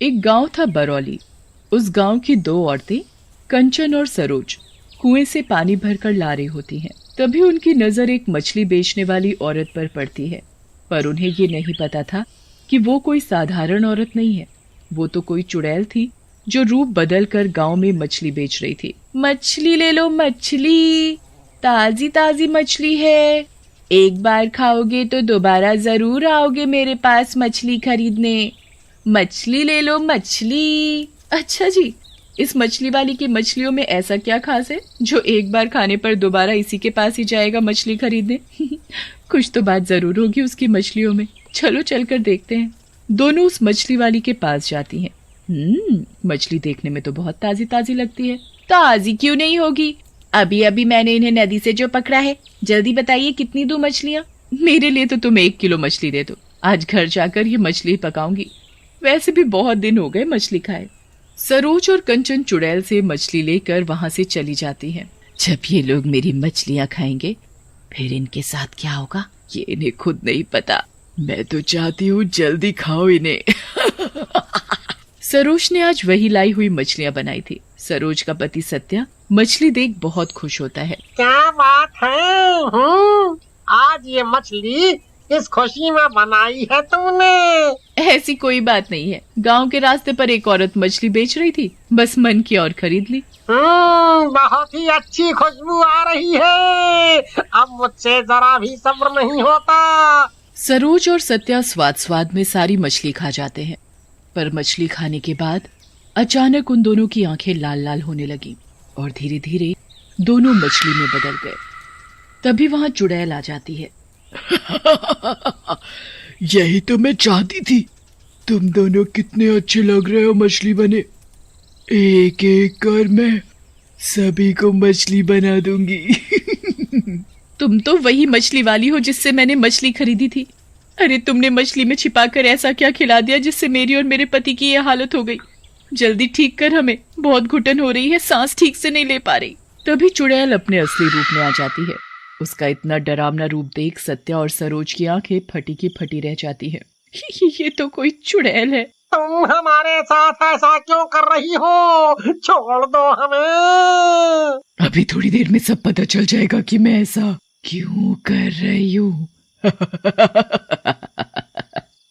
एक गांव था बरौली। उस गांव की दो औरतें कंचन और सरोज कुएं से पानी भरकर ला रही होती हैं। तभी उनकी नजर एक मछली बेचने वाली औरत पर पड़ती है, पर उन्हें ये नहीं पता था कि वो कोई साधारण औरत नहीं है। वो तो कोई चुड़ैल थी जो रूप बदल कर गाँव में मछली बेच रही थी। मछली ले लो मछली, ताजी ताजी मछली है, एक बार खाओगे तो दोबारा जरूर आओगे मेरे पास मछली खरीदने। मछली ले लो मछली। अच्छा जी, इस मछली वाली की मछलियों में ऐसा क्या खास है जो एक बार खाने पर दोबारा इसी के पास ही जाएगा मछली खरीदने? कुछ तो बात जरूर होगी उसकी मछलियों में। चलो चलकर देखते हैं। दोनों उस मछली वाली के पास जाती हैं। मछली देखने में तो बहुत ताजी ताजी लगती है। ताजी क्यों नहीं होगी? अभी अभी मैंने इन्हें नदी से जो पकड़ा है। जल्दी बताइए कितनी दूं मछलियाँ? मेरे लिए तो तुम 1 किलो मछली दे दो। आज घर जाकर ये मछली पकाऊंगी। वैसे भी बहुत दिन हो गए मछली खाए। सरोज और कंचन चुड़ैल से मछली लेकर वहां से चली जाती हैं। जब ये लोग मेरी मछलियां खाएंगे फिर इनके साथ क्या होगा ये इन्हें खुद नहीं पता। मैं तो चाहती हूँ जल्दी खाओ इन्हें। सरोज ने आज वही लाई हुई मछलियां बनाई थी। सरोज का पति सत्या मछली देख बहुत खुश होता है। क्या बात है, आज ये मछली किस खुशी में बनाई है तुमने? ऐसी कोई बात नहीं है। गांव के रास्ते पर एक औरत मछली बेच रही थी, बस मन की और खरीद ली। बहुत ही अच्छी खुशबू आ रही है। अब मुझसे जरा भी सब्र नहीं होता। सरोज और सत्या स्वाद स्वाद में सारी मछली खा जाते हैं, पर मछली खाने के बाद अचानक उन दोनों की आंखें लाल लाल होने लगी और धीरे धीरे दोनों मछली में बदल गए। तभी वहां चुड़ैल आ जाती है। यही तो मैं चाहती थी। तुम दोनों कितने अच्छे लग रहे हो मछली बने। एक एक कर मैं सभी को मछली बना दूंगी। तुम तो वही मछली वाली हो जिससे मैंने मछली खरीदी थी। अरे तुमने मछली में छिपाकर ऐसा क्या खिला दिया जिससे मेरी और मेरे पति की ये हालत हो गई? जल्दी ठीक कर, हमें बहुत घुटन हो रही है, सांस ठीक से नहीं ले पा रही। तभी चुड़ैल अपने असली रूप में आ जाती है। उसका इतना डरावना रूप देख सत्या और सरोज की आंखें फटी की फटी रह जाती है। ये तो कोई चुड़ैल है। तुम हमारे साथ ऐसा क्यों कर रही हो? छोड़ दो हमें। अभी थोड़ी देर में सब पता चल जाएगा कि मैं ऐसा क्यों कर रही हूँ।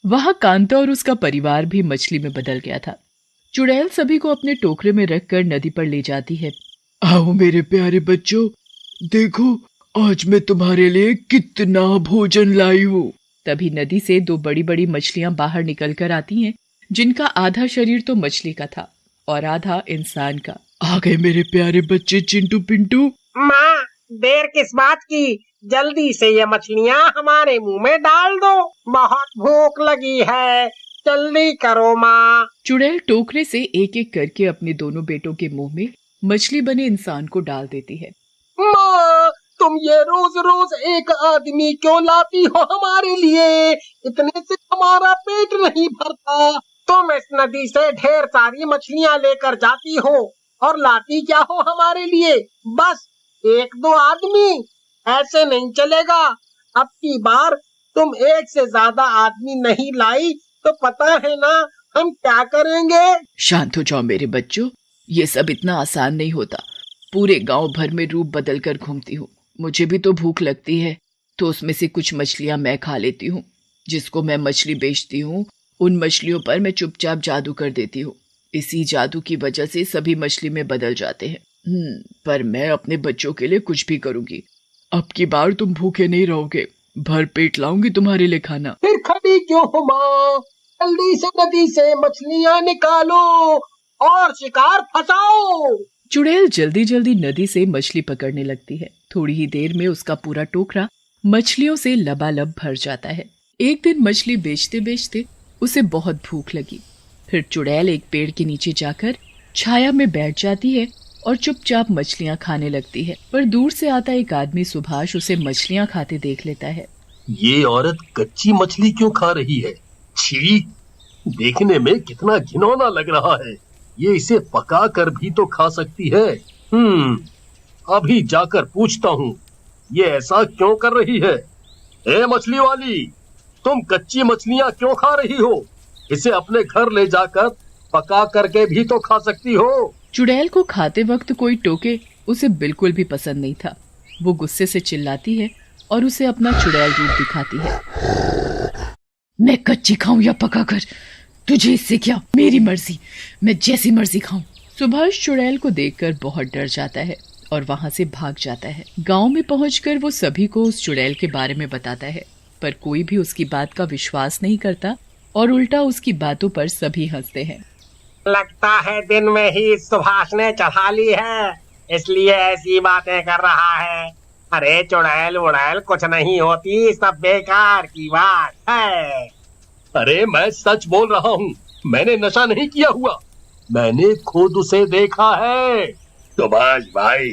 वहां कांता और उसका परिवार भी मछली में बदल गया था। चुड़ैल सभी को अपने टोकरे में रखकर नदी पर ले जाती है। आओ मेरे प्यारे बच्चों, देखो आज मैं तुम्हारे लिए कितना भोजन लाई हूँ। तभी नदी से 2 बड़ी बड़ी मछलियां बाहर निकल कर आती हैं, जिनका आधा शरीर तो मछली का था और आधा इंसान का। आ गए मेरे प्यारे बच्चे चिंटू पिंटू। माँ, देर किस बात की? जल्दी से ये मछलियाँ हमारे मुंह में डाल दो। बहुत भूख लगी है, जल्दी करो माँ। चुड़ैल टोकरे से एक एक करके अपने दोनों बेटों के मुंह में मछली बने इंसान को डाल देती है। माँ, तुम ये रोज रोज एक आदमी क्यों लाती हो हमारे लिए? इतने से हमारा पेट नहीं भरता। तुम इस नदी से ढेर सारी मछलियाँ लेकर जाती हो और लाती क्या हो हमारे लिए? बस 1-2 आदमी। ऐसे नहीं चलेगा। अब की बार तुम 1 से ज्यादा आदमी नहीं लाई तो पता है ना हम क्या करेंगे। शांत हो जाओ मेरे बच्चों, ये सब इतना आसान नहीं होता। पूरे गांव भर में रूप बदल कर घूमती हूँ। मुझे भी तो भूख लगती है, तो उसमें से कुछ मछलियां मैं खा लेती हूँ। जिसको मैं मछली बेचती हूँ उन मछलियों पर मैं चुपचाप जादू कर देती हूँ। इसी जादू की वजह से सभी मछली में बदल जाते हैं। पर मैं अपने बच्चों के लिए कुछ भी करूंगी। अब की बार तुम भूखे नहीं रहोगे, भर पेट लाऊंगी तुम्हारे लिए खाना। फिर खड़ी क्यों हो माँ? जल्दी से नदी से मछलियाँ निकालो और शिकार फंसाओ। चुड़ैल जल्दी जल्दी नदी से मछली पकड़ने लगती है। थोड़ी ही देर में उसका पूरा टोकरा मछलियों से लबालब भर जाता है। एक दिन मछली बेचते बेचते उसे बहुत भूख लगी। फिर चुड़ैल एक पेड़ के नीचे जाकर छाया में बैठ जाती है और चुपचाप मछलियां खाने लगती है। पर दूर से आता एक आदमी सुभाष उसे मछलियां खाते देख लेता है। ये औरत कच्ची मछली क्यों खा रही है? छी, देखने में कितना घिनौना लग रहा है। ये इसे पका कर भी तो खा सकती है। अभी जाकर पूछता हूँ ये ऐसा क्यों कर रही है। ए मछली वाली, तुम कच्ची मछलियाँ क्यों खा रही हो? इसे अपने घर ले जाकर पका करके भी तो खा सकती हो। चुड़ैल को खाते वक्त कोई टोके उसे बिल्कुल भी पसंद नहीं था। वो गुस्से से चिल्लाती है और उसे अपना चुड़ैल रूप दिखाती है। मैं कच्ची खाऊं या पकाकर, तुझे इससे क्या, मेरी मर्जी, मैं जैसी मर्जी खाऊं। सुभाष चुड़ैल को देखकर बहुत डर जाता है और वहां से भाग जाता है। गांव में पहुंचकर वो सभी को उस चुड़ैल के बारे में बताता है, पर कोई भी उसकी बात का विश्वास नहीं करता और उल्टा उसकी बातों पर सभी हंसते हैं। लगता है दिन में ही सुभाष ने चढ़ा ली है, इसलिए ऐसी बातें कर रहा है। अरे चुड़ैल उड़ैल कुछ नहीं होती, सब बेकार की बात है। अरे मैं सच बोल रहा हूँ, मैंने नशा नहीं किया हुआ, मैंने खुद उसे देखा है। सुभाष भाई,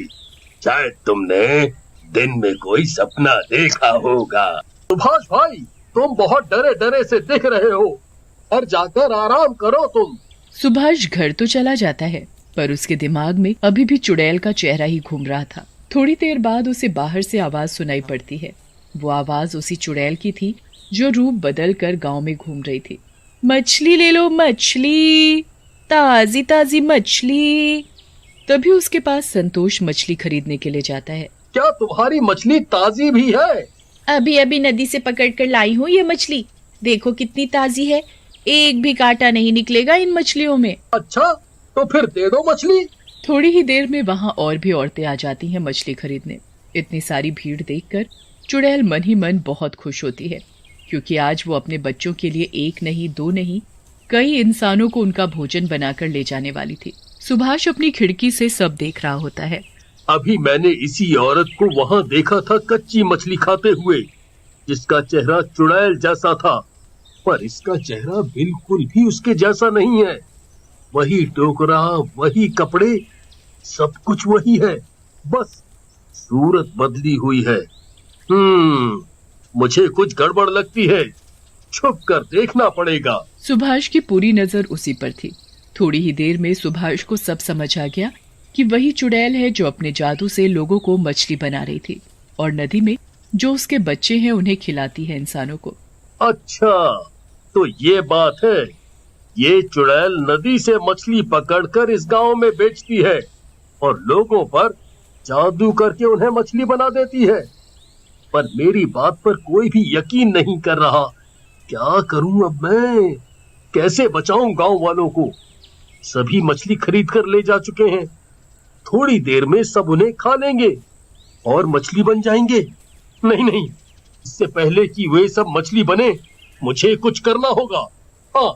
शायद तुमने दिन में कोई सपना देखा होगा। सुभाष भाई, तुम बहुत डरे डरे से दिख रहे हो, और जाकर आराम करो तुम। सुभाष घर तो चला जाता है, पर उसके दिमाग में अभी भी चुड़ैल का चेहरा ही घूम रहा था। थोड़ी देर बाद उसे बाहर से आवाज सुनाई पड़ती है। वो आवाज उसी चुड़ैल की थी जो रूप बदल कर गाँव में घूम रही थी। मछली ले लो मछली, ताजी ताजी मछली। तभी उसके पास संतोष मछली खरीदने के लिए जाता है। क्या तुम्हारी मछली ताजी भी है? अभी अभी नदी से पकड़ कर लाई हूँ ये मछली, देखो कितनी ताजी है, एक भी कांटा नहीं निकलेगा इन मछलियों में। अच्छा, तो फिर दे दो मछली। थोड़ी ही देर में वहाँ और भी औरतें आ जाती हैं मछली खरीदने। इतनी सारी भीड़ देखकर चुड़ैल मन ही मन बहुत खुश होती है, क्योंकि आज वो अपने बच्चों के लिए एक नहीं दो नहीं कई इंसानों को उनका भोजन बनाकर ले जाने वाली थी। सुभाष अपनी खिड़की से सब देख रहा होता है। अभी मैंने इसी औरत को वहाँ देखा था कच्ची मछली खाते हुए, जिसका चेहरा चुड़ैल जैसा था, पर इसका चेहरा बिल्कुल भी उसके जैसा नहीं है। वही टोकरा, वही कपड़े, सब कुछ वही है, बस सूरत बदली हुई है। मुझे कुछ गड़बड़ लगती है, छुप कर देखना पड़ेगा। सुभाष की पूरी नजर उसी पर थी। थोड़ी ही देर में सुभाष को सब समझ आ गया कि वही चुड़ैल है जो अपने जादू से लोगों को मछली बना रही थी और नदी में जो उसके बच्चे हैं उन्हें खिलाती है इंसानों को। अच्छा, तो ये बात है, ये चुड़ैल नदी से मछली पकड़कर इस गांव में बेचती है और लोगों पर जादू करके उन्हें मछली बना देती है। पर मेरी बात पर कोई भी यकीन नहीं कर रहा। क्या करूं अब मैं? कैसे बचाऊं गांव वालों को? सभी मछली खरीद कर ले जा चुके हैं। थोड़ी देर में सब उन्हें खा लेंगे और मछली बन जाएंगे। नहीं नहीं, इससे पहले कि वे सब मछली बने, मुझे कुछ करना होगा। हाँ,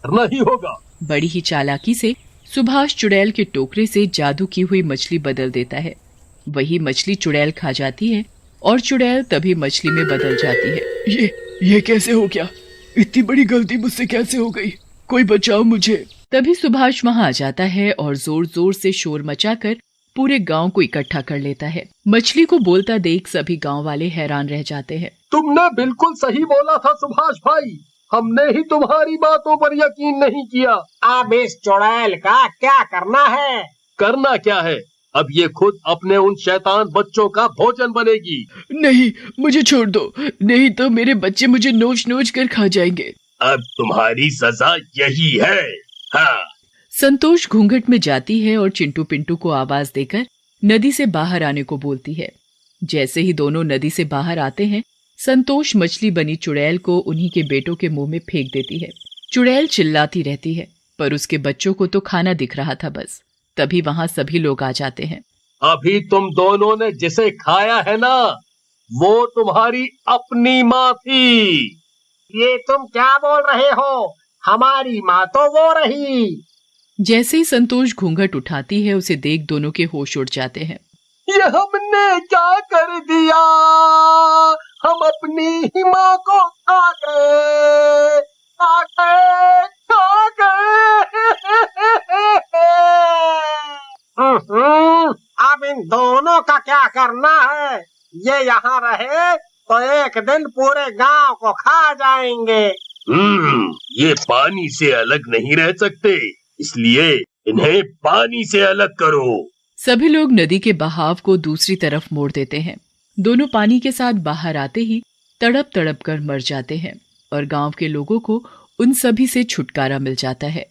करना ही होगा। बड़ी ही चालाकी से सुभाष चुड़ैल के टोकरे से जादू की हुई मछली बदल देता है। वही मछली चुड़ैल खा जाती है और चुड़ैल तभी मछली में बदल जाती है। ये कैसे हो गया? इतनी बड़ी गलती मुझसे कैसे हो गई? कोई बचाओ मुझे। तभी सुभाष वहां आ जाता है और जोर जोर से शोर मचाकर पूरे गांव को इकट्ठा कर लेता है। मछली को बोलता देख सभी गांव वाले हैरान रह जाते हैं। तुमने बिल्कुल सही बोला था सुभाष भाई, हमने ही तुम्हारी बातों पर यकीन नहीं किया। अब इस चुड़ैल का क्या करना है? करना क्या है? अब ये खुद अपने उन शैतान बच्चों का भोजन बनेगी। नहीं, मुझे छोड़ दो, नहीं तो मेरे बच्चे मुझे नोच नोच कर खा जाएंगे। अब तुम्हारी सजा यही है। हाँ। संतोष घूंघट में जाती है और चिंटू पिंटू को आवाज देकर नदी से बाहर आने को बोलती है। जैसे ही दोनों नदी से बाहर आते हैं, संतोष मछली बनी चुड़ैल को उन्हीं के बेटों के मुंह में फेंक देती है। चुड़ैल चिल्लाती रहती है, पर उसके बच्चों को तो खाना दिख रहा था बस। तभी वहां सभी लोग आ जाते हैं। अभी तुम दोनों ने जिसे खाया है ना, वो तुम्हारी अपनी माँ थी। ये तुम क्या बोल रहे हो? हमारी माँ तो वो रही। जैसे ही संतोष घूंघट उठाती है, उसे देख दोनों के होश उड़ जाते हैं। ये हमने क्या कर दिया? हम अपनी ही माँ को खा गए, खा गए, खा गए। अब इन दोनों का क्या करना है? ये यहाँ रहे तो एक दिन पूरे गांव को खा जाएंगे। ये पानी से अलग नहीं रह सकते, इसलिए इन्हें पानी से अलग करो। सभी लोग नदी के बहाव को दूसरी तरफ मोड़ देते हैं। दोनों पानी के साथ बाहर आते ही तड़प तड़प कर मर जाते हैं और गांव के लोगों को उन सभी से छुटकारा मिल जाता है।